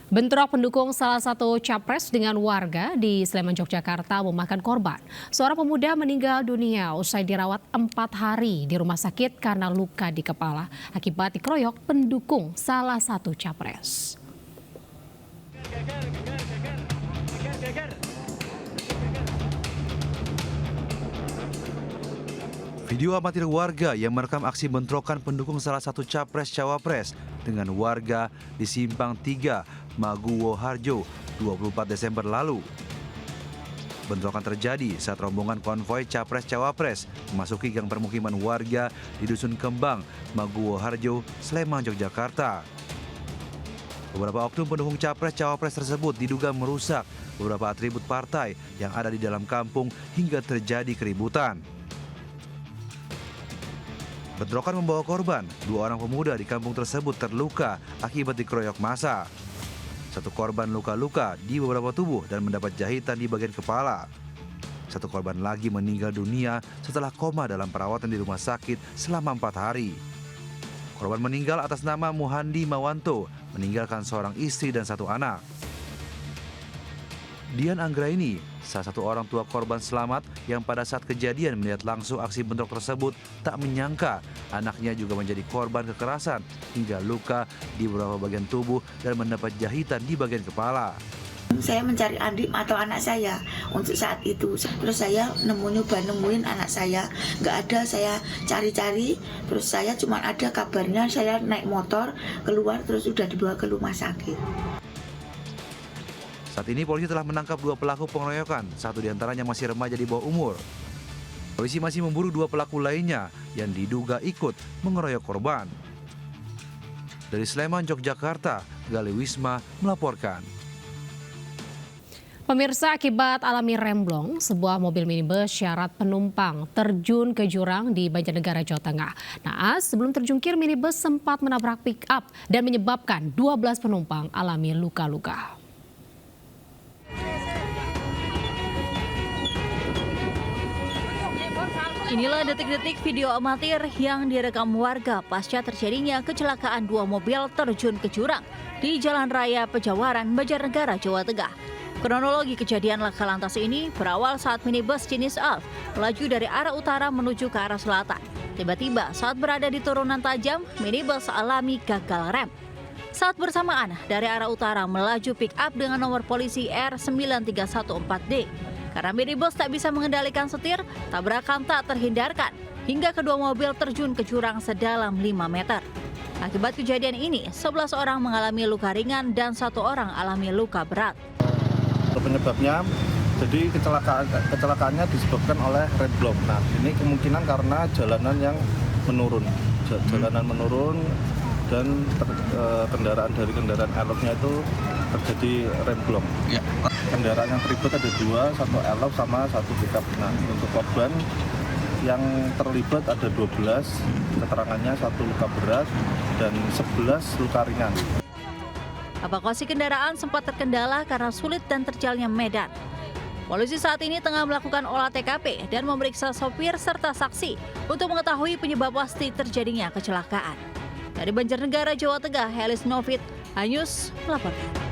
Bentrok pendukung salah satu capres dengan warga di Sleman, Yogyakarta memakan korban. Seorang pemuda meninggal dunia usai dirawat 4 hari di rumah sakit karena luka di kepala akibat dikeroyok pendukung salah satu capres. Video amatir warga yang merekam aksi bentrokan pendukung salah satu capres-cawapres dengan warga di Simpang 3, Maguwo Harjo, 24 Desember lalu. Bentrokan terjadi saat rombongan konvoi capres-cawapres memasuki gang permukiman warga di Dusun Kembang, Maguwo Harjo, Sleman, Yogyakarta. Beberapa oknum pendukung capres-cawapres tersebut diduga merusak beberapa atribut partai yang ada di dalam kampung hingga terjadi keributan. Bentrokan membawa korban, 2 orang pemuda di kampung tersebut terluka akibat dikeroyok massa. 1 korban luka-luka di beberapa tubuh dan mendapat jahitan di bagian kepala. 1 korban lagi meninggal dunia setelah koma dalam perawatan di rumah sakit selama 4 hari. Korban meninggal atas nama Muhandi Mawanto, meninggalkan seorang istri dan 1 anak. Dian Anggraini, salah satu orang tua korban selamat yang pada saat kejadian melihat langsung aksi bentrok tersebut, tak menyangka anaknya juga menjadi korban kekerasan hingga luka di beberapa bagian tubuh dan mendapat jahitan di bagian kepala. Saya mencari adik atau anak saya untuk saat itu. Terus saya nemuin anak saya. Nggak ada, saya cari-cari. Terus saya cuma ada kabarnya saya naik motor keluar terus sudah dibawa ke rumah sakit. Saat ini polisi telah menangkap 2 pelaku pengeroyokan, 1 diantaranya masih remaja di bawah umur. Polisi masih memburu 2 pelaku lainnya yang diduga ikut mengeroyok korban. Dari Sleman, Yogyakarta, Gali Wisma melaporkan. Pemirsa, akibat alami remblong, sebuah mobil minibus syarat penumpang terjun ke jurang di Banjarnegara, Jawa Tengah. Naas, sebelum terjungkir, minibus sempat menabrak pick-up dan menyebabkan 12 penumpang alami luka-luka. Inilah detik-detik video amatir yang direkam warga pasca terjadinya kecelakaan 2 mobil terjun ke jurang di Jalan Raya Pejawaran, Banjarnegara, Jawa Tengah. Kronologi kejadian laka lantas ini berawal saat minibus jenis Alf melaju dari arah utara menuju ke arah selatan. Tiba-tiba saat berada di turunan tajam, minibus alami gagal rem. Saat bersamaan dari arah utara melaju pick-up dengan nomor polisi R9314D. Karena minibus tak bisa mengendalikan setir, tabrakan tak terhindarkan hingga kedua mobil terjun ke jurang sedalam 5 meter. Akibat kejadian ini, 11 orang mengalami luka ringan dan 1 orang alami luka berat. Penyebabnya, jadi kecelakaannya disebabkan oleh remblong. Nah, ini kemungkinan karena jalanan yang menurun, dan kendaraan dari kendaraan eloknya itu terjadi remblong. Ya. Kendaraan yang terlibat ada 2, 1 elok sama 1 pickup. Nah, untuk korban yang terlibat ada 12, keterangannya 1 luka berat dan 11 luka ringan. Evakuasi kendaraan sempat terkendala karena sulit dan terjalnya medan. Polisi saat ini tengah melakukan olah TKP dan memeriksa sopir serta saksi untuk mengetahui penyebab pasti terjadinya kecelakaan. Dari Banjarnegara, Jawa Tengah, Helis Novit, Anyus melaporkan.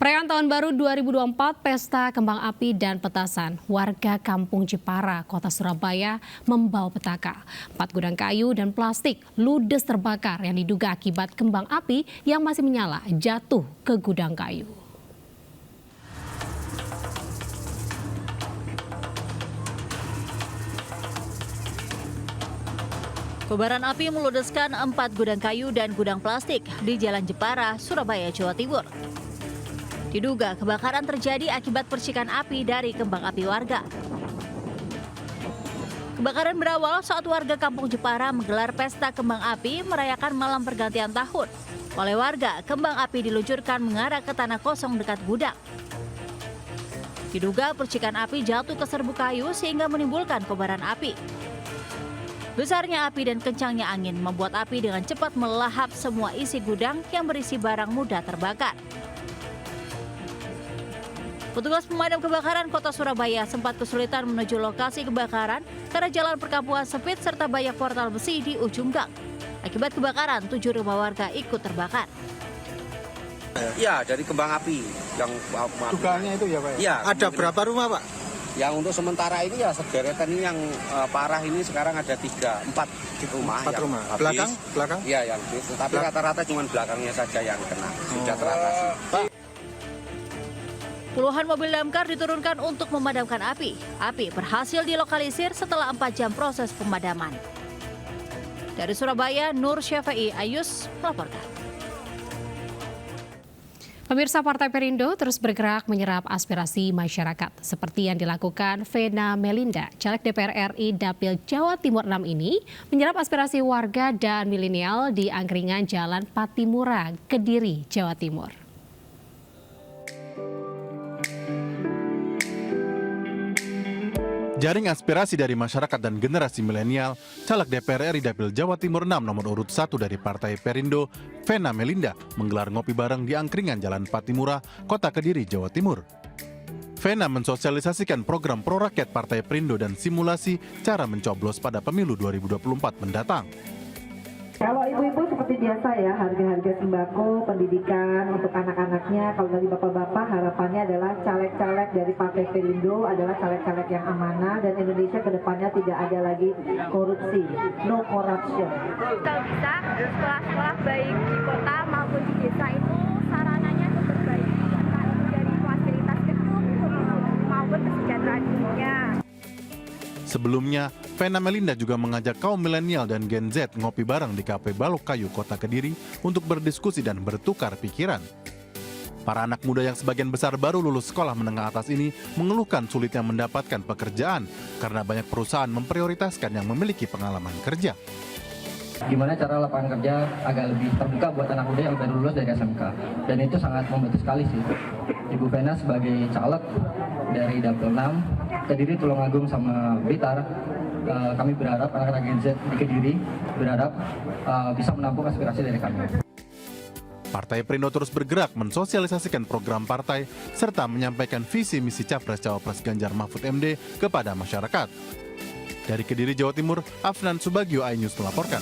Perayaan Tahun Baru 2024, Pesta Kembang Api dan Petasan. Warga Kampung Jepara, Kota Surabaya membawa petaka. 4 gudang kayu dan plastik ludes terbakar yang diduga akibat kembang api yang masih menyala jatuh ke gudang kayu. Kobaran api meludeskan 4 gudang kayu dan gudang plastik di Jalan Jepara, Surabaya, Jawa Timur. Diduga kebakaran terjadi akibat percikan api dari kembang api warga. Kebakaran berawal saat warga Kampung Jepara menggelar pesta kembang api merayakan malam pergantian tahun. Oleh warga, kembang api diluncurkan mengarah ke tanah kosong dekat gudang. Diduga percikan api jatuh ke serbuk kayu sehingga menimbulkan kobaran api. Besarnya api dan kencangnya angin membuat api dengan cepat melahap semua isi gudang yang berisi barang mudah terbakar. Petugas pemadam kebakaran Kota Surabaya sempat kesulitan menuju lokasi kebakaran karena jalan perkampungan sempit serta banyak portal besi di ujung gang. Akibat kebakaran, 7 rumah warga ikut terbakar. Iya, dari kembang api yang Dugaannya itu ya Pak? Iya. Ada berapa rumah Pak? Yang untuk sementara ini ya sederetan ini yang parah ini sekarang ada 4 rumah. 4 yang rumah. habis. Belakang? Iya, yang habis. Tapi rata-rata cuma belakangnya saja yang kena. Sudah teratasi. Puluhan mobil damkar diturunkan untuk memadamkan api. Api berhasil dilokalisir setelah 4 jam proses pemadaman. Dari Surabaya, Nur Syafi'i Ayus melaporkan. Pemirsa, Partai Perindo terus bergerak menyerap aspirasi masyarakat seperti yang dilakukan Vena Melinda, caleg DPR RI Dapil Jawa Timur 6 ini menyerap aspirasi warga dan milenial di angkringan Jalan Patimura, Kediri, Jawa Timur. Jaring aspirasi dari masyarakat dan generasi milenial, caleg DPR RI Dapil Jawa Timur 6 nomor urut 1 dari Partai Perindo, Vena Melinda, menggelar ngopi bareng di angkringan Jalan Patimura, Kota Kediri, Jawa Timur. Vena mensosialisasikan program pro rakyat Partai Perindo dan simulasi cara mencoblos pada pemilu 2024 mendatang. Kalau ibu-ibu seperti biasa ya, harga-harga sembako, pendidikan untuk anak-anaknya. Kalau dari bapak-bapak harapannya adalah caleg-caleg dari Partai Perindo adalah caleg-caleg yang amanah dan Indonesia kedepannya tidak ada lagi korupsi, no corruption. Kalau bisa sekolah-sekolah baik di kota maupun di desa itu sarananya cukup baik, dari fasilitas gedung maupun kesejahteraan dunia. Sebelumnya, Vena Melinda juga mengajak kaum milenial dan Gen Z ngopi bareng di Kafe Balok Kayu, Kota Kediri untuk berdiskusi dan bertukar pikiran. Para anak muda yang sebagian besar baru lulus sekolah menengah atas ini mengeluhkan sulitnya mendapatkan pekerjaan karena banyak perusahaan memprioritaskan yang memiliki pengalaman kerja. Gimana cara lapangan kerja agak lebih terbuka buat anak muda yang baru lulus dari SMK. Dan itu sangat membantu sekali sih. Ibu Vena sebagai caleg dari Dapil 6, Kediri, Tulungagung, sama Blitar, kami berharap anak-anak Gen Z di Kediri berharap bisa menampung aspirasi dari kami. Partai Perindo terus bergerak mensosialisasikan program partai serta menyampaikan visi misi Capres-Cawapres Ganjar Mahfud MD kepada masyarakat. Dari Kediri, Jawa Timur, Afnan Subagio, iNews melaporkan.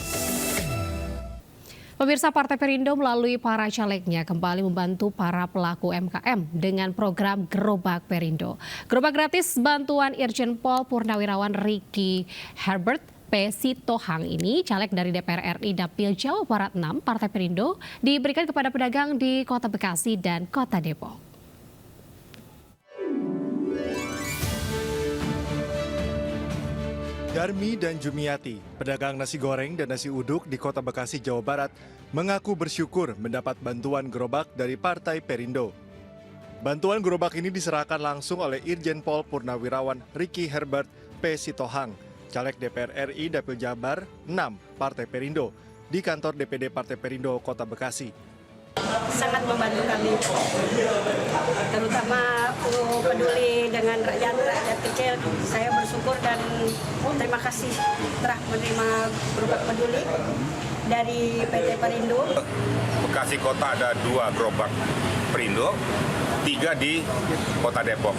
Pemirsa, Partai Perindo melalui para calegnya kembali membantu para pelaku UMKM dengan program Gerobak Perindo. Gerobak gratis bantuan Irjen Pol Purnawirawan Ricky Herbert P. Sitohang ini, caleg dari DPR RI Dapil Jawa Barat 6 Partai Perindo, diberikan kepada pedagang di Kota Bekasi dan Kota Depok. Darmi dan Jumiati, pedagang nasi goreng dan nasi uduk di Kota Bekasi, Jawa Barat, mengaku bersyukur mendapat bantuan gerobak dari Partai Perindo. Bantuan gerobak ini diserahkan langsung oleh Irjen Pol Purnawirawan Ricky Herbert P. Sitohang, caleg DPR RI Dapil Jabar 6 Partai Perindo, di kantor DPD Partai Perindo Kota Bekasi. Sangat membantu kami, terutama peduli dengan rakyat kecil. Saya bersyukur dan terima kasih telah menerima gerobak peduli dari PT Perindo. Bekasi Kota ada 2 gerobak Perindo, 3 di Kota Depok.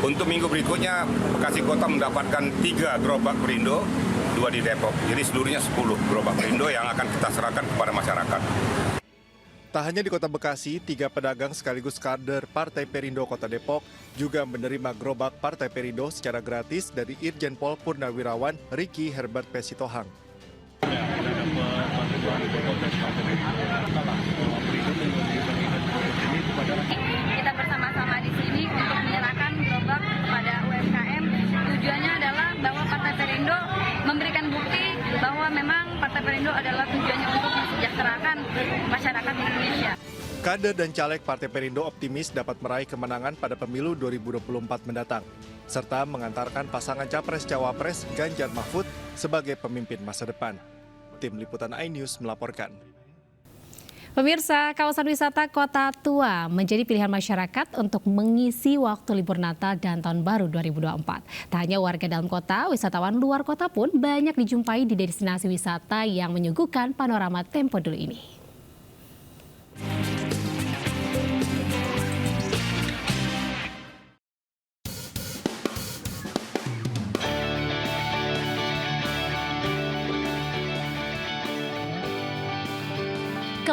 Untuk minggu berikutnya Bekasi Kota mendapatkan 3 gerobak Perindo, 2 di Depok. Jadi seluruhnya 10 gerobak Perindo yang akan kita serahkan kepada masyarakat. Tak hanya di Kota Bekasi, 3 pedagang sekaligus kader Partai Perindo Kota Depok juga menerima gerobak Partai Perindo secara gratis dari Irjen Pol Purnawirawan Ricky Herbert P. Sitohang. Kita bersama-sama di sini untuk menyerahkan gerobak kepada UMKM. Tujuannya adalah bahwa Partai Perindo memberikan bukti bahwa memang Partai Perindo adalah tujuannya untuk mensejahterakan masyarakat Indonesia. Kader dan caleg Partai Perindo optimis dapat meraih kemenangan pada pemilu 2024 mendatang, serta mengantarkan pasangan Capres-Cawapres Ganjar Mahfud sebagai pemimpin masa depan. Tim Liputan iNews melaporkan. Pemirsa, kawasan wisata Kota Tua menjadi pilihan masyarakat untuk mengisi waktu libur Natal dan Tahun Baru 2024. Tak hanya warga dalam kota, wisatawan luar kota pun banyak dijumpai di destinasi wisata yang menyuguhkan panorama tempo dulu ini.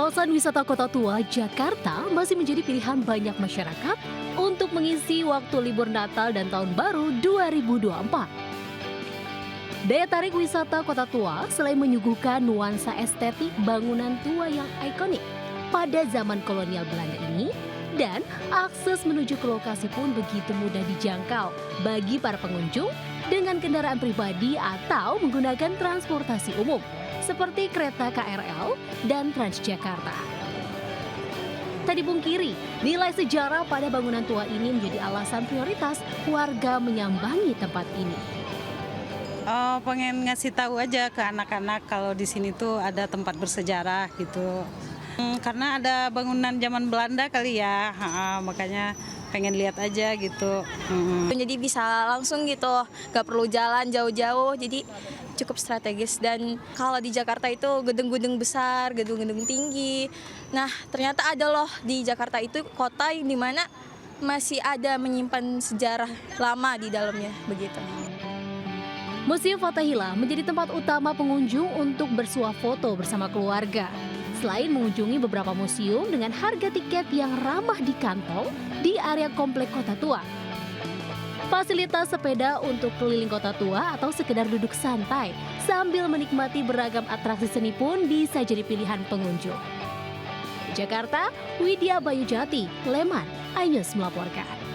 Kawasan wisata Kota Tua, Jakarta masih menjadi pilihan banyak masyarakat untuk mengisi waktu libur Natal dan Tahun Baru 2024. Daya tarik wisata Kota Tua selain menyuguhkan nuansa estetik bangunan tua yang ikonik pada zaman kolonial Belanda ini, dan akses menuju ke lokasi pun begitu mudah dijangkau bagi para pengunjung dengan kendaraan pribadi atau menggunakan transportasi umum seperti kereta KRL dan Transjakarta. Tak dipungkiri, nilai sejarah pada bangunan tua ini menjadi alasan prioritas warga menyambangi tempat ini. Pengen ngasih tahu aja ke anak-anak kalau di sini tuh ada tempat bersejarah gitu. Karena ada bangunan zaman Belanda kali ya, makanya pengen lihat aja gitu. Jadi bisa langsung gitu, gak perlu jalan jauh-jauh, jadi cukup strategis. Dan kalau di Jakarta itu gedung-gedung besar, gedung-gedung tinggi. Nah ternyata ada loh di Jakarta itu kota yang dimana masih ada menyimpan sejarah lama di dalamnya begitu. Museum Fathahillah menjadi tempat utama pengunjung untuk bersuah foto bersama keluarga. Selain mengunjungi beberapa museum dengan harga tiket yang ramah di kantong di area komplek Kota Tua. Fasilitas sepeda untuk keliling Kota Tua atau sekedar duduk santai sambil menikmati beragam atraksi seni pun bisa jadi pilihan pengunjung. Di Jakarta, Widya Bayujati, Leman, iNews melaporkan.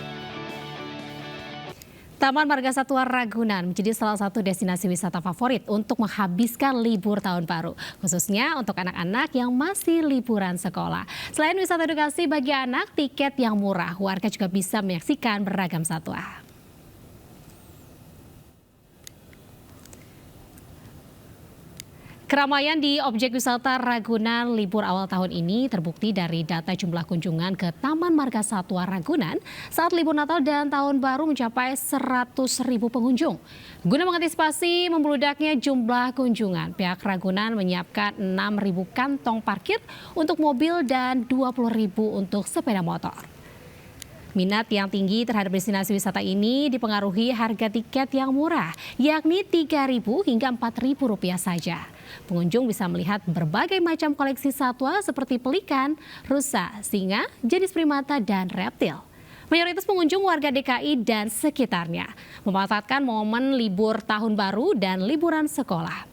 Taman Marga Satwa Ragunan menjadi salah satu destinasi wisata favorit untuk menghabiskan libur tahun baru, khususnya untuk anak-anak yang masih liburan sekolah. Selain wisata edukasi bagi anak, tiket yang murah, warga juga bisa menyaksikan beragam satwa. Keramaian di objek wisata Ragunan libur awal tahun ini terbukti dari data jumlah kunjungan ke Taman Marga Satwa Ragunan saat libur Natal dan Tahun Baru mencapai 100.000 pengunjung. Guna mengantisipasi membludaknya jumlah kunjungan, pihak Ragunan menyiapkan 6.000 kantong parkir untuk mobil dan 20.000 untuk sepeda motor. Minat yang tinggi terhadap destinasi wisata ini dipengaruhi harga tiket yang murah, yakni Rp3.000 hingga Rp4.000 saja. Pengunjung bisa melihat berbagai macam koleksi satwa seperti pelikan, rusa, singa, jenis primata, dan reptil. Mayoritas pengunjung warga DKI dan sekitarnya memanfaatkan momen libur Tahun Baru dan liburan sekolah.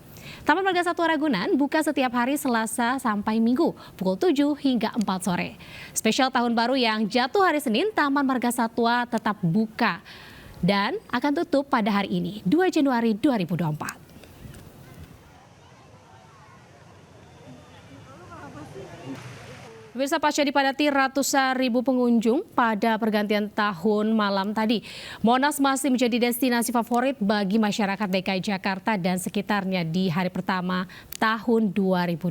Taman Marga Satwa Ragunan buka setiap hari Selasa sampai Minggu pukul 7 hingga 4 sore. Spesial Tahun Baru yang jatuh hari Senin, Taman Marga Satwa tetap buka dan akan tutup pada hari ini, 2 Januari 2024. Pemirsa, pasca dipadati ratusan ribu pengunjung pada pergantian tahun malam tadi, Monas masih menjadi destinasi favorit bagi masyarakat DKI Jakarta dan sekitarnya di hari pertama tahun 2024.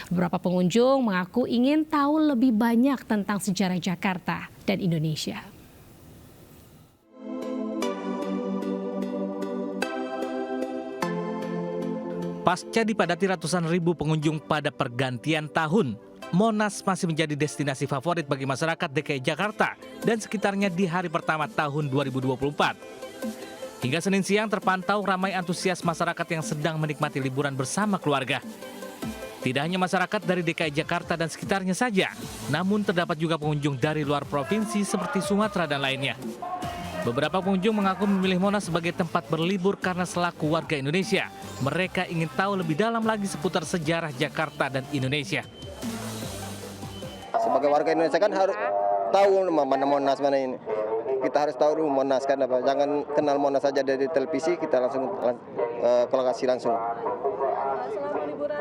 Beberapa pengunjung mengaku ingin tahu lebih banyak tentang sejarah Jakarta dan Indonesia. Pasca dipadati ratusan ribu pengunjung pada pergantian tahun, Monas masih menjadi destinasi favorit bagi masyarakat DKI Jakarta dan sekitarnya di hari pertama tahun 2024. Hingga Senin siang terpantau ramai antusias masyarakat yang sedang menikmati liburan bersama keluarga. Tidak hanya masyarakat dari DKI Jakarta dan sekitarnya saja, namun terdapat juga pengunjung dari luar provinsi seperti Sumatera dan lainnya. Beberapa pengunjung mengaku memilih Monas sebagai tempat berlibur karena selaku warga Indonesia, mereka ingin tahu lebih dalam lagi seputar sejarah Jakarta dan Indonesia. Sebagai warga Indonesia kan harus tahu mana Monas mana ini. Kita harus tahu dulu Monas kan apa. Jangan kenal Monas saja dari televisi, kita langsung ke lokasi langsung.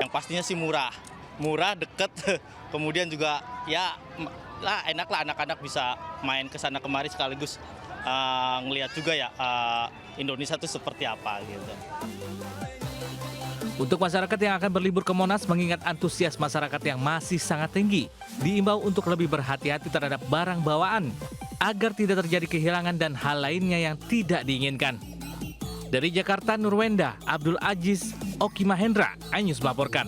Yang pastinya sih murah, deket. Kemudian juga ya enak lah anak-anak bisa main ke sana kemari sekaligus ngelihat juga ya Indonesia itu seperti apa gitu. Untuk masyarakat yang akan berlibur ke Monas mengingat antusias masyarakat yang masih sangat tinggi, diimbau untuk lebih berhati-hati terhadap barang bawaan agar tidak terjadi kehilangan dan hal lainnya yang tidak diinginkan. Dari Jakarta, Nurwenda, Abdul Aziz, Oki Mahendra, iNews melaporkan.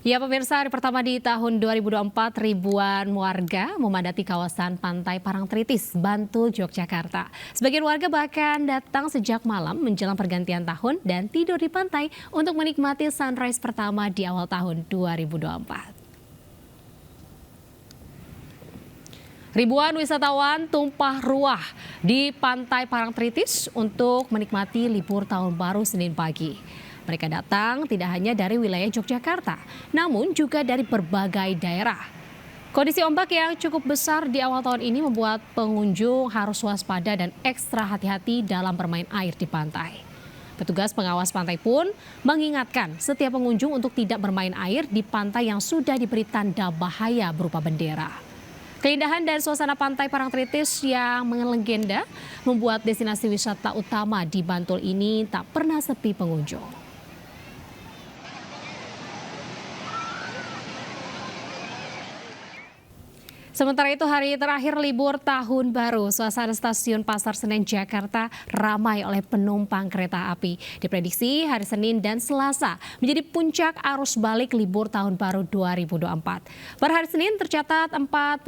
Ya pemirsa, hari pertama di tahun 2024 ribuan warga memadati kawasan Pantai Parangtritis, Bantul, Yogyakarta. Sebagian warga bahkan datang sejak malam menjelang pergantian tahun dan tidur di pantai untuk menikmati sunrise pertama di awal tahun 2024. Ribuan wisatawan tumpah ruah di Pantai Parangtritis untuk menikmati libur tahun baru Senin pagi. Mereka datang tidak hanya dari wilayah Yogyakarta, namun juga dari berbagai daerah. Kondisi ombak yang cukup besar di awal tahun ini membuat pengunjung harus waspada dan ekstra hati-hati dalam bermain air di pantai. Petugas pengawas pantai pun mengingatkan setiap pengunjung untuk tidak bermain air di pantai yang sudah diberi tanda bahaya berupa bendera. Keindahan dan suasana Pantai Parangtritis yang melegenda membuat destinasi wisata utama di Bantul ini tak pernah sepi pengunjung. Sementara itu hari terakhir libur tahun baru, suasana stasiun Pasar Senen Jakarta ramai oleh penumpang kereta api. Diprediksi hari Senin dan Selasa menjadi puncak arus balik libur tahun baru 2024. Per hari Senin tercatat 40.000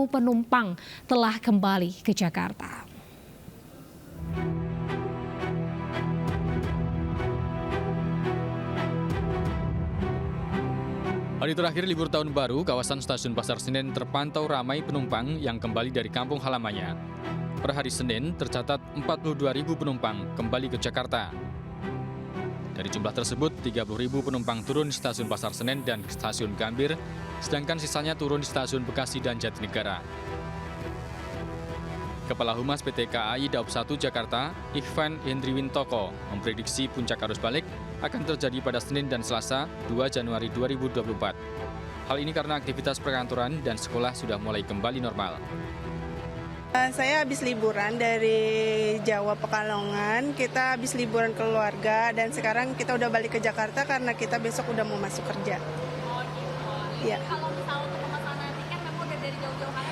penumpang telah kembali ke Jakarta. Hari terakhir libur tahun baru, kawasan stasiun Pasar Senen terpantau ramai penumpang yang kembali dari kampung halamannya. Per hari Senin tercatat 42.000 penumpang kembali ke Jakarta. Dari jumlah tersebut, 30.000 penumpang turun di stasiun Pasar Senen dan stasiun Gambir, sedangkan sisanya turun di stasiun Bekasi dan Jatinegara. Kepala Humas PT KAI Daob 1 Jakarta, Ikhvan Hendriwintoko, memprediksi puncak arus balik akan terjadi pada Senin dan Selasa 2 Januari 2024. Hal ini karena aktivitas perkantoran dan sekolah sudah mulai kembali normal. Saya habis liburan dari Jawa Pekalongan, kita habis liburan keluarga dan sekarang kita udah balik ke Jakarta karena kita besok udah mau masuk kerja. Iya. Kalau misalnya untuk pemesanan tiket memang udah dari jauh-jauh hari?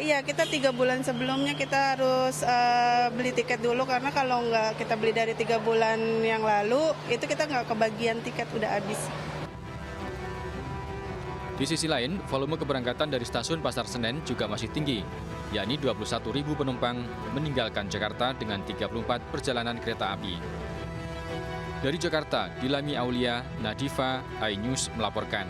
Iya, kita 3 bulan sebelumnya kita harus beli tiket dulu karena kalau nggak kita beli dari 3 bulan yang lalu, itu kita nggak kebagian tiket, udah habis. Di sisi lain, volume keberangkatan dari stasiun Pasar Senen juga masih tinggi, yakni 21.000 penumpang meninggalkan Jakarta dengan 34 perjalanan kereta api. Dari Jakarta, Dilami Aulia, Nadifa, iNews melaporkan.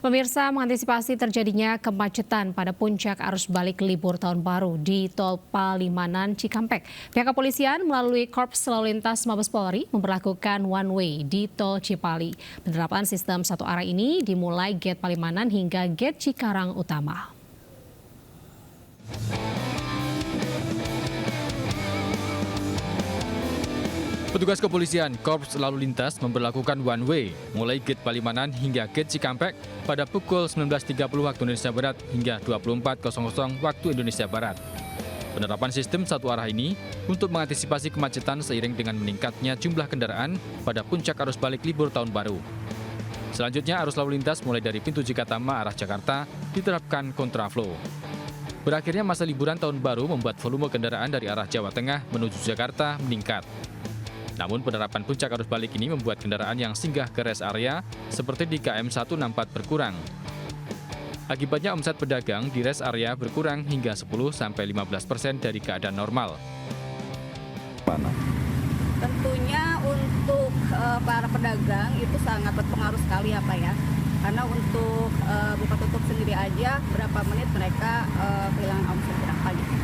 Pemirsa, mengantisipasi terjadinya kemacetan pada puncak arus balik libur tahun baru di Tol Palimanan Cikampek, pihak kepolisian melalui Korps Lalu Lintas Mabes Polri memberlakukan one way di Tol Cipali. Penerapan sistem satu arah ini dimulai gate Palimanan hingga gate Cikarang Utama. Petugas kepolisian Korps Lalu Lintas memberlakukan one way mulai gate Palimanan hingga gate Cikampek pada pukul 19.30 waktu Indonesia Barat hingga 24.00 waktu Indonesia Barat. Penerapan sistem satu arah ini untuk mengantisipasi kemacetan seiring dengan meningkatnya jumlah kendaraan pada puncak arus balik libur tahun baru. Selanjutnya arus lalu lintas mulai dari pintu Cikatama arah Jakarta diterapkan kontraflow. Berakhirnya masa liburan tahun baru membuat volume kendaraan dari arah Jawa Tengah menuju Jakarta meningkat. Namun penerapan puncak arus balik ini membuat kendaraan yang singgah ke rest area seperti di KM 164 berkurang. Akibatnya omset pedagang di rest area berkurang hingga 10-15% dari keadaan normal. Tentunya untuk para pedagang itu sangat berpengaruh sekali ya Pak ya. Karena untuk buka tutup sendiri aja berapa menit mereka kehilangan omset berapa gitu.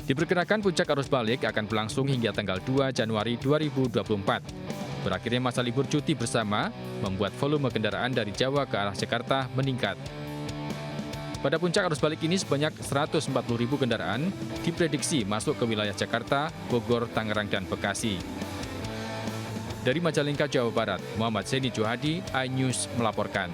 Diperkirakan puncak arus balik akan berlangsung hingga tanggal 2 Januari 2024. Berakhirnya masa libur cuti bersama membuat volume kendaraan dari Jawa ke arah Jakarta meningkat. Pada puncak arus balik ini sebanyak 140.000 kendaraan diprediksi masuk ke wilayah Jakarta, Bogor, Tangerang, dan Bekasi. Dari Majalengka, Jawa Barat, Muhammad Zeni Johadi, iNews melaporkan.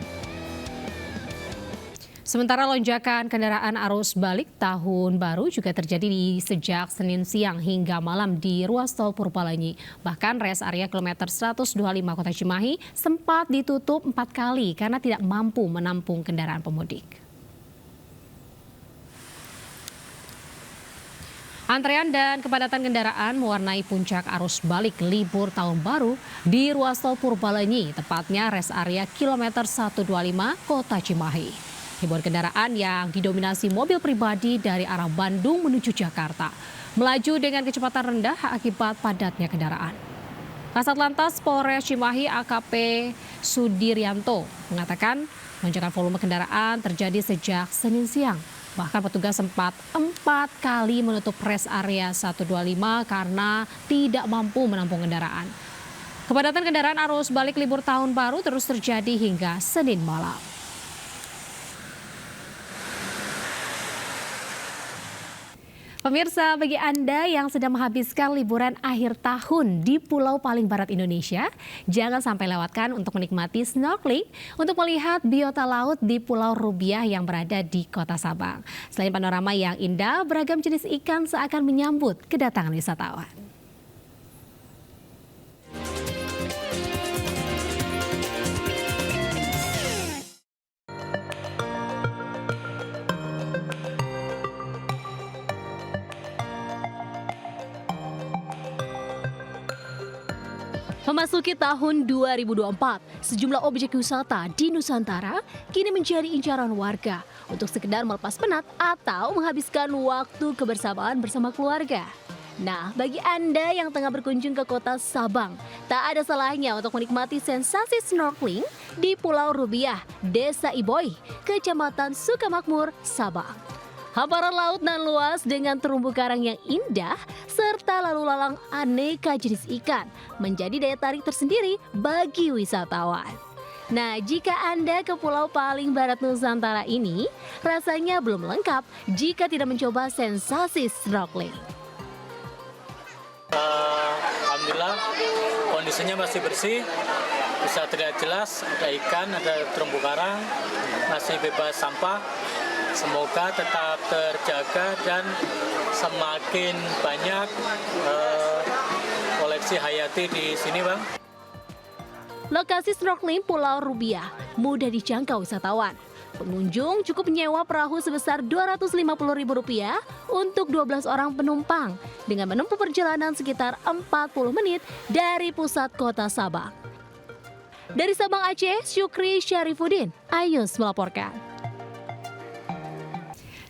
Sementara lonjakan kendaraan arus balik tahun baru juga terjadi sejak Senin siang hingga malam di ruas tol Purbalenyi. Bahkan rest area kilometer 125 Kota Cimahi sempat ditutup 4 kali karena tidak mampu menampung kendaraan pemudik. Antrean dan kepadatan kendaraan mewarnai puncak arus balik libur tahun baru di ruas tol Purbalenyi, tepatnya res area kilometer 125 Kota Cimahi. Ribuan kendaraan yang didominasi mobil pribadi dari arah Bandung menuju Jakarta melaju dengan kecepatan rendah akibat padatnya kendaraan. Kasat Lantas Polres Cimahi AKP Sudiryanto mengatakan lonjakan volume kendaraan terjadi sejak Senin siang. Bahkan petugas sempat 4 kali menutup res area 125 karena tidak mampu menampung kendaraan. Kepadatan kendaraan arus balik libur tahun baru terus terjadi hingga Senin malam. Pemirsa, bagi Anda yang sedang menghabiskan liburan akhir tahun di pulau paling barat Indonesia, jangan sampai lewatkan untuk menikmati snorkeling untuk melihat biota laut di Pulau Rubiah yang berada di Kota Sabang. Selain panorama yang indah, beragam jenis ikan seakan menyambut kedatangan wisatawan. Memasuki tahun 2024, sejumlah objek wisata di Nusantara kini menjadi incaran warga untuk sekedar melepas penat atau menghabiskan waktu kebersamaan bersama keluarga. Nah, bagi Anda yang tengah berkunjung ke Kota Sabang, tak ada salahnya untuk menikmati sensasi snorkeling di Pulau Rubiah, Desa Iboy, Kecamatan Sukamakmur, Sabang. Hamparan laut nan luas dengan terumbu karang yang indah serta lalu lalang aneka jenis ikan menjadi daya tarik tersendiri bagi wisatawan. Nah, jika Anda ke pulau paling barat Nusantara ini, rasanya belum lengkap jika tidak mencoba sensasi snorkeling. Alhamdulillah kondisinya masih bersih, bisa terlihat jelas, ada ikan, ada terumbu karang, masih bebas sampah. Semoga tetap terjaga dan semakin banyak koleksi hayati di sini, Bang. Lokasi snorkeling Pulau Rubiah mudah dijangkau wisatawan. Pengunjung cukup menyewa perahu sebesar Rp250.000 untuk 12 orang penumpang dengan menempuh perjalanan sekitar 40 menit dari pusat kota Sabang. Dari Sabang Aceh, Syukri Syarifuddin, Ayus melaporkan.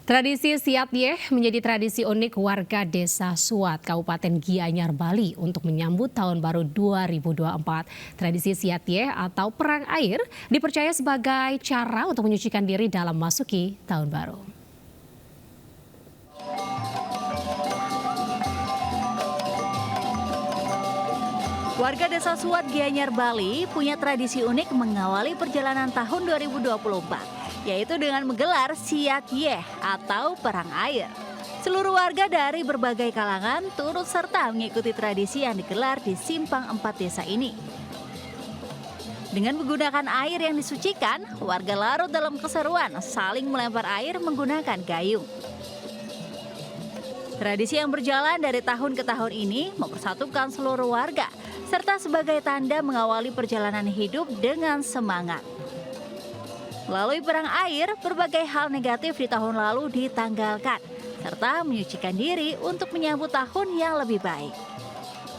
Tradisi Siat Yeh menjadi tradisi unik warga Desa Suat, Kabupaten Gianyar, Bali untuk menyambut Tahun Baru 2024. Tradisi Siat Yeh atau perang air dipercaya sebagai cara untuk menyucikan diri dalam memasuki Tahun Baru. Warga Desa Suat, Gianyar, Bali punya tradisi unik mengawali perjalanan tahun 2024. Yaitu dengan menggelar Siat Yeh atau perang air. Seluruh warga dari berbagai kalangan turut serta mengikuti tradisi yang digelar di Simpang 4 desa ini. Dengan menggunakan air yang disucikan, warga larut dalam keseruan saling melempar air menggunakan gayung. Tradisi yang berjalan dari tahun ke tahun ini mempersatukan seluruh warga, serta sebagai tanda mengawali perjalanan hidup dengan semangat. Melalui perang air, berbagai hal negatif di tahun lalu ditanggalkan, serta menyucikan diri untuk menyambut tahun yang lebih baik.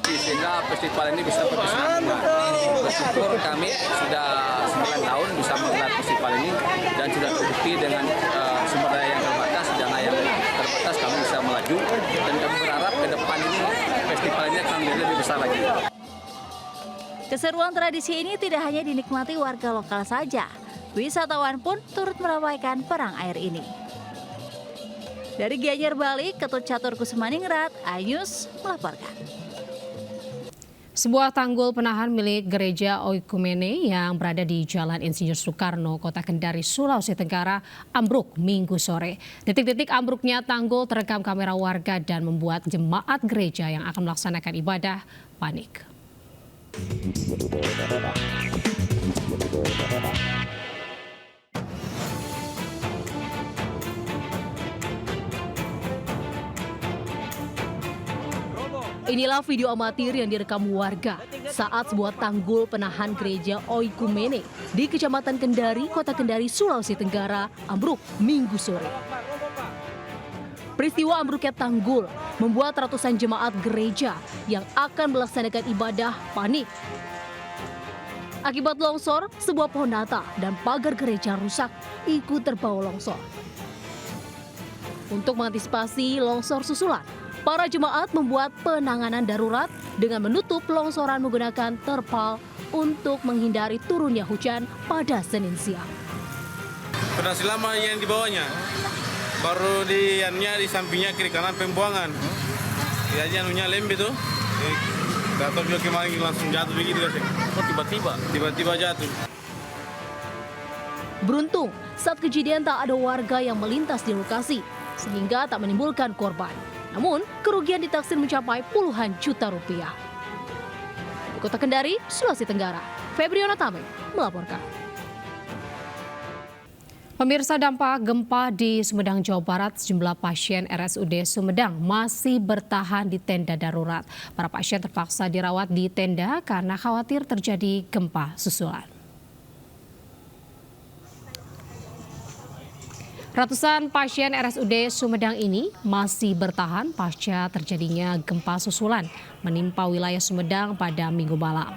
Sehingga festival ini bisa berkesinambungan. Bersyukur kami sudah 9 tahun bisa menggelar festival ini dan sudah terbukti dengan sumber daya yang terbatas, dana yang terbatas kami bisa melaju dan kami berharap ke depan ini festival ini akan menjadi lebih besar lagi. Keseruan tradisi ini tidak hanya dinikmati warga lokal saja. Wisatawan pun turut meramaikan perang air ini. Dari Gianyar, Bali, Ketut Catur Kusumaningrat, Ayus melaporkan. Sebuah tanggul penahan milik Gereja Oikumene yang berada di Jalan Insinyur Soekarno, Kota Kendari, Sulawesi Tenggara, ambruk Minggu sore. Detik-detik ambruknya tanggul terekam kamera warga dan membuat jemaat gereja yang akan melaksanakan ibadah panik. Inilah video amatir yang direkam warga saat sebuah tanggul penahan gereja Oikumene di Kecamatan Kendari, Kota Kendari, Sulawesi Tenggara, ambruk Minggu sore. Peristiwa ambruknya tanggul membuat ratusan jemaat gereja yang akan melaksanakan ibadah panik. Akibat longsor, sebuah pohon natal dan pagar gereja rusak ikut terbawa longsor. Untuk mengantisipasi longsor susulan, para jemaat membuat penanganan darurat dengan menutup longsoran menggunakan terpal untuk menghindari turunnya hujan pada Senin siang. Sudah selama yang di bawahnya, baru di sampingnya kiri kanan pembuangan. Jadi anunya lembek tuh. Gak tahu juga kemarin langsung jatuh begitu guys. Oh tiba-tiba jatuh. Beruntung saat kejadian tak ada warga yang melintas di lokasi sehingga tak menimbulkan korban. Namun kerugian ditaksir mencapai puluhan juta rupiah. Di Kota Kendari, Sulawesi Tenggara, Febriona Tameng melaporkan. Pemirsa, dampak gempa di Sumedang, Jawa Barat, sejumlah pasien RSUD Sumedang masih bertahan di tenda darurat. Para pasien terpaksa dirawat di tenda karena khawatir terjadi gempa susulan. Ratusan pasien RSUD Sumedang ini masih bertahan pasca terjadinya gempa susulan menimpa wilayah Sumedang pada Minggu malam.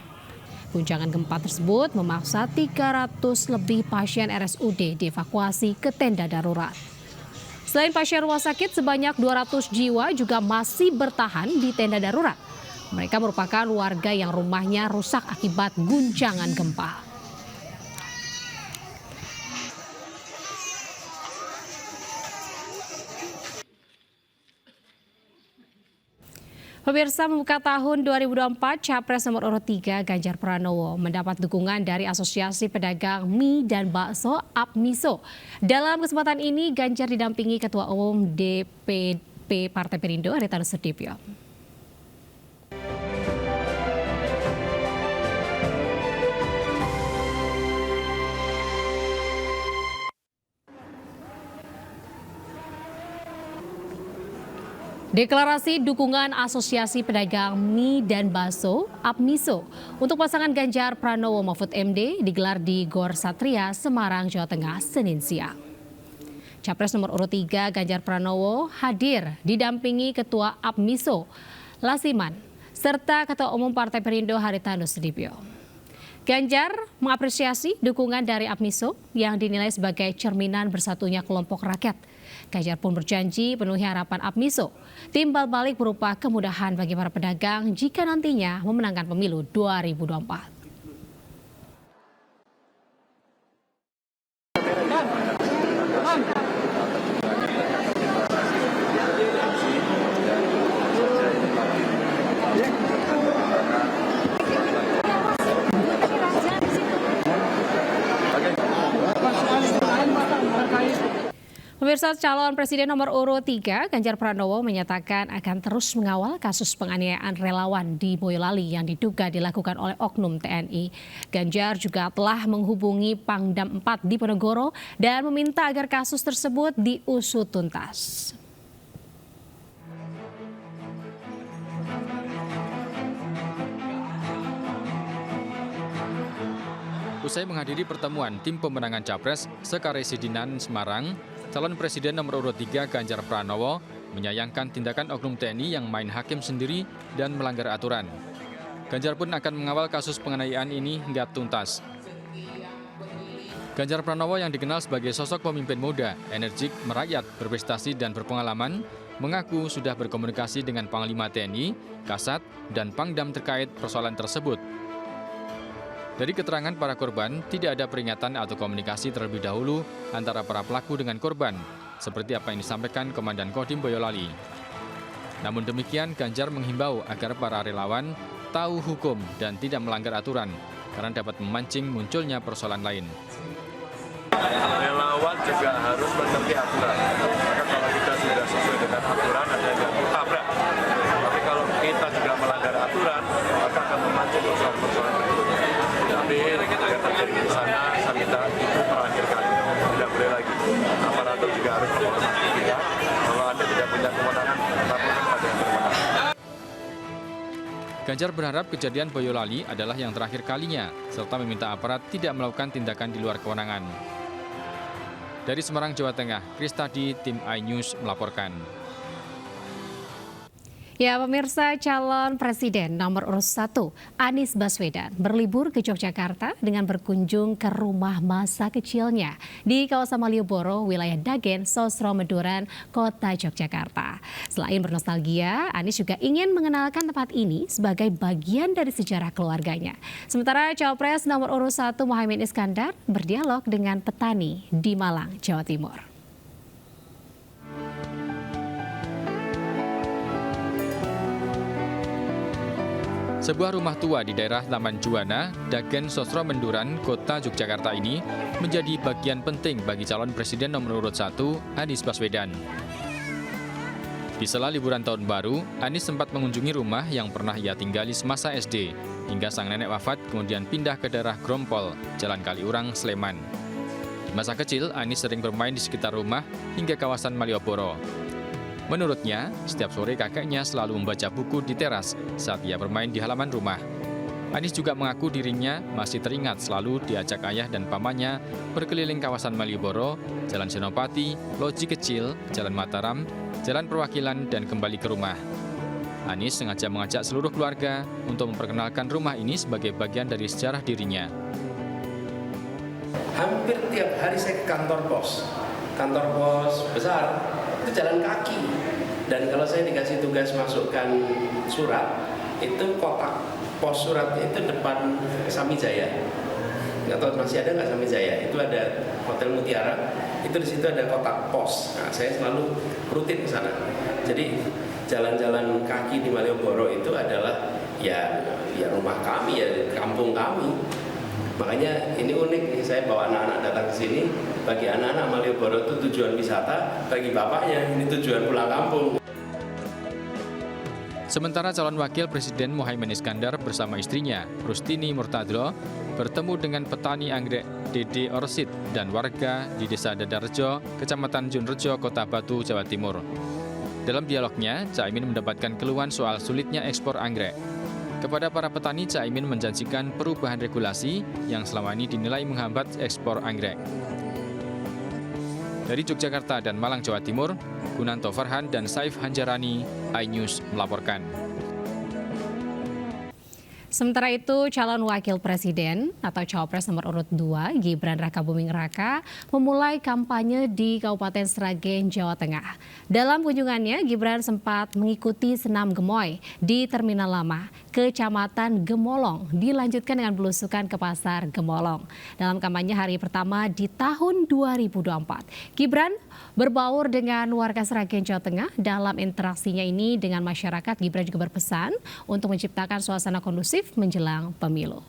Guncangan gempa tersebut memaksa 300 lebih pasien RSUD dievakuasi ke tenda darurat. Selain pasien rumah sakit, sebanyak 200 jiwa juga masih bertahan di tenda darurat. Mereka merupakan warga yang rumahnya rusak akibat guncangan gempa. Pemirsa, membuka tahun 2024, Capres nomor urut 3 Ganjar Pranowo mendapat dukungan dari Asosiasi Pedagang Mie dan Bakso APMISO. Dalam kesempatan ini, Ganjar didampingi Ketua Umum DPP Partai Perindo, Haritanu Sudibyo. Deklarasi dukungan Asosiasi Pedagang Mie dan Bakso APMISO untuk pasangan Ganjar Pranowo Mahfud MD digelar di Gor Satria, Semarang, Jawa Tengah, Senin siang. Capres nomor urut 3 Ganjar Pranowo hadir didampingi Ketua APMISO Lasiman serta Ketua Umum Partai Perindo Haritanu Sudibyo. Ganjar mengapresiasi dukungan dari APMISO yang dinilai sebagai cerminan bersatunya kelompok rakyat. Ganjar pun berjanji penuhi harapan APMISO. Timbal balik berupa kemudahan bagi para pedagang jika nantinya memenangkan pemilu 2024. Pemirsa, calon presiden nomor urut 3 Ganjar Pranowo menyatakan akan terus mengawal kasus penganiayaan relawan di Boyolali yang diduga dilakukan oleh oknum TNI. Ganjar juga telah menghubungi Pangdam 4 di Ponorogo dan meminta agar kasus tersebut diusut tuntas. Usai menghadiri pertemuan tim pemenangan Capres Sekaresidenan Semarang, calon presiden nomor urut 3 Ganjar Pranowo menyayangkan tindakan oknum TNI yang main hakim sendiri dan melanggar aturan. Ganjar pun akan mengawal kasus penganiayaan ini hingga tuntas. Ganjar Pranowo yang dikenal sebagai sosok pemimpin muda, energik, merakyat, berprestasi dan berpengalaman, mengaku sudah berkomunikasi dengan Panglima TNI, Kasat, dan Pangdam terkait persoalan tersebut. Dari keterangan para korban, tidak ada peringatan atau komunikasi terlebih dahulu antara para pelaku dengan korban, seperti apa yang disampaikan Komandan Kodim Boyolali. Namun demikian, Ganjar menghimbau agar para relawan tahu hukum dan tidak melanggar aturan, karena dapat memancing munculnya persoalan lain. Relawan juga harus mengerti aturan, maka kalau kita sudah sesuai dengan aturan, ada yang tabrak. Tapi kalau kita juga melanggar aturan, maka akan memancing persoalan-persoalan berikutnya. Tapi yang terjadi di sana, saya minta itu terakhir kali, tidak boleh lagi. Aparatur juga harus menghormati kita. Kalau Anda tidak punya kewenangan, laporkan pada yang berwenang. Ganjar berharap kejadian Boyolali adalah yang terakhir kalinya, serta meminta aparat tidak melakukan tindakan di luar kewenangan. Dari Semarang, Jawa Tengah, Kristadi, tim iNews melaporkan. Ya, pemirsa, calon presiden nomor urut 1 Anies Baswedan berlibur ke Yogyakarta dengan berkunjung ke rumah masa kecilnya di kawasan Malioboro, wilayah Dagen, Sosro Meduran, Kota Yogyakarta. Selain bernostalgia, Anies juga ingin mengenalkan tempat ini sebagai bagian dari sejarah keluarganya. Sementara Cawapres nomor urut 1 Muhaimin Iskandar berdialog dengan petani di Malang, Jawa Timur. Sebuah rumah tua di daerah Taman Juwana, Dagen, Sosro Menduran, Kota Yogyakarta ini menjadi bagian penting bagi calon presiden nomor urut 1 Anies Baswedan. Di sela liburan tahun baru, Anies sempat mengunjungi rumah yang pernah ia tinggali semasa SD, hingga sang nenek wafat kemudian pindah ke daerah Grompol, Jalan Kaliurang, Sleman. Di masa kecil, Anies sering bermain di sekitar rumah hingga kawasan Malioboro. Menurutnya, setiap sore kakeknya selalu membaca buku di teras saat ia bermain di halaman rumah. Anies juga mengaku dirinya masih teringat selalu diajak ayah dan pamannya berkeliling kawasan Malioboro, Jalan Senopati, Loji Kecil, Jalan Mataram, Jalan Perwakilan, dan kembali ke rumah. Anies sengaja mengajak seluruh keluarga untuk memperkenalkan rumah ini sebagai bagian dari sejarah dirinya. Hampir tiap hari saya ke kantor pos besar, itu jalan kaki. Dan kalau saya dikasih tugas masukkan surat, itu kotak pos surat itu depan Sami Jaya. Nggak tahu masih ada nggak Sami Jaya? Itu ada Hotel Mutiara. Itu di situ ada kotak pos. Nah, saya selalu rutin ke sana. Jadi jalan-jalan kaki di Malioboro itu adalah ya rumah kami, ya kampung kami. Makanya ini unik nih, saya bawa anak-anak datang ke sini. Bagi anak-anak Malioboro itu tujuan wisata, bagi bapaknya ini tujuan pulang kampung. Sementara calon wakil Presiden Muhaimin Iskandar bersama istrinya, Rustini Murtadlo, bertemu dengan petani anggrek Dede Orsid dan warga di Desa Dadarjo, Kecamatan Junrejo, Kota Batu, Jawa Timur. Dalam dialognya, Caimin mendapatkan keluhan soal sulitnya ekspor anggrek. Kepada para petani, Caimin menjanjikan perubahan regulasi yang selama ini dinilai menghambat ekspor anggrek. Dari Yogyakarta dan Malang, Jawa Timur, Gunanto Farhan dan Saif Hanjarani, iNews melaporkan. Sementara itu, calon wakil presiden atau cawapres nomor urut 2, Gibran Rakabuming Raka, memulai kampanye di Kabupaten Sragen, Jawa Tengah. Dalam kunjungannya, Gibran sempat mengikuti senam gemoy di Terminal Lama, Kecamatan Gemolong, dilanjutkan dengan belusukan ke Pasar Gemolong. Dalam kampanye hari pertama di tahun 2024, Gibran berbaur dengan warga Sragen, Jawa Tengah. Dalam interaksinya ini dengan masyarakat, Gibran juga berpesan untuk menciptakan suasana kondusif menjelang pemilu.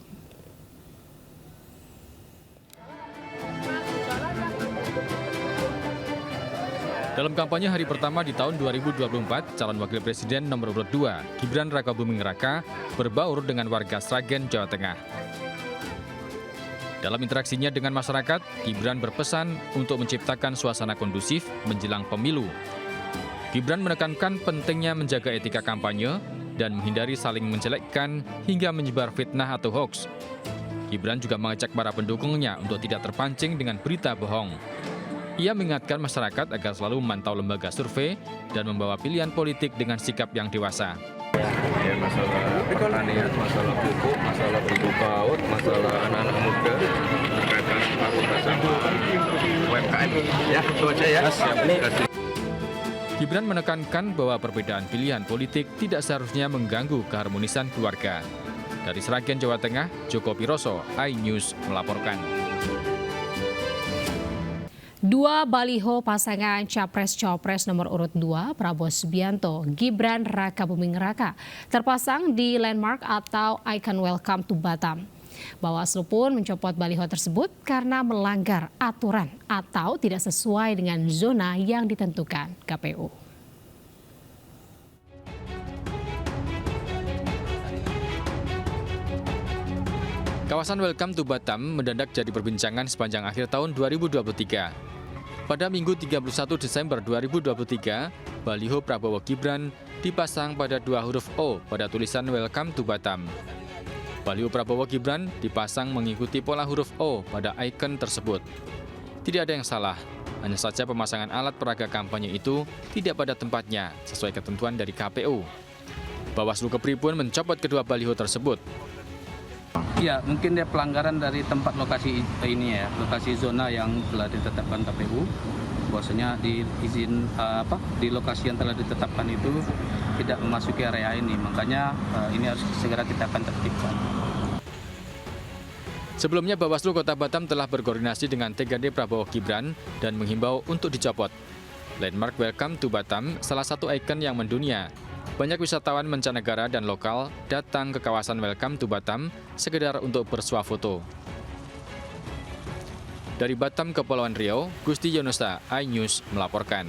Dalam kampanye hari pertama di tahun 2024, calon wakil presiden nomor urut 2, Gibran Rakabuming Raka, berbaur dengan warga Sragen, Jawa Tengah. Dalam interaksinya dengan masyarakat, Gibran berpesan untuk menciptakan suasana kondusif menjelang pemilu. Gibran menekankan pentingnya menjaga etika kampanye dan menghindari saling menjelekkan hingga menyebar fitnah atau hoaks. Gibran juga mengajak para pendukungnya untuk tidak terpancing dengan berita bohong. Ia mengingatkan masyarakat agar selalu memantau lembaga survei dan membawa pilihan politik dengan sikap yang dewasa. Ya, masalah pertanian, masalah pupuk, masalah bumbu paut, masalah anak-anak muda, berkaitan fakultas sama UMKM. Ya, itu aja ya. Terima kasih. Gibran menekankan bahwa perbedaan pilihan politik tidak seharusnya mengganggu keharmonisan keluarga. Dari Sragen, Jawa Tengah, Joko Piroso, iNews melaporkan. 2 baliho pasangan Capres-Cawapres nomor urut 2, Prabowo Subianto, Gibran Rakabuming Raka, terpasang di landmark atau icon Welcome to Batam. Bawaslu pun mencopot baliho tersebut karena melanggar aturan atau tidak sesuai dengan zona yang ditentukan KPU. Kawasan Welcome to Batam mendadak jadi perbincangan sepanjang akhir tahun 2023. Pada Minggu 31 Desember 2023, baliho Prabowo Gibran dipasang pada 2 huruf O pada tulisan Welcome to Batam. Baliho Prabowo Gibran dipasang mengikuti pola huruf O pada ikon tersebut. Tidak ada yang salah, hanya saja pemasangan alat peraga kampanye itu tidak pada tempatnya sesuai ketentuan dari KPU. Bawaslu Kepri pun mencopot kedua baliho tersebut. Ya, mungkin dia pelanggaran dari tempat lokasi ini ya, lokasi zona yang telah ditetapkan KPU. Bahwasanya di lokasi yang telah ditetapkan itu tidak memasuki area ini, makanya ini harus segera kita akan tertibkan. Sebelumnya Bawaslu Kota Batam telah berkoordinasi dengan TKD Prabowo Gibran dan menghimbau untuk dicopot. Landmark Welcome to Batam salah satu ikon yang mendunia. Banyak wisatawan mancanegara dan lokal datang ke kawasan Welcome to Batam sekedar untuk bersuah foto. Dari Batam, Kepulauan Riau, Gusti Yonusa, iNews melaporkan.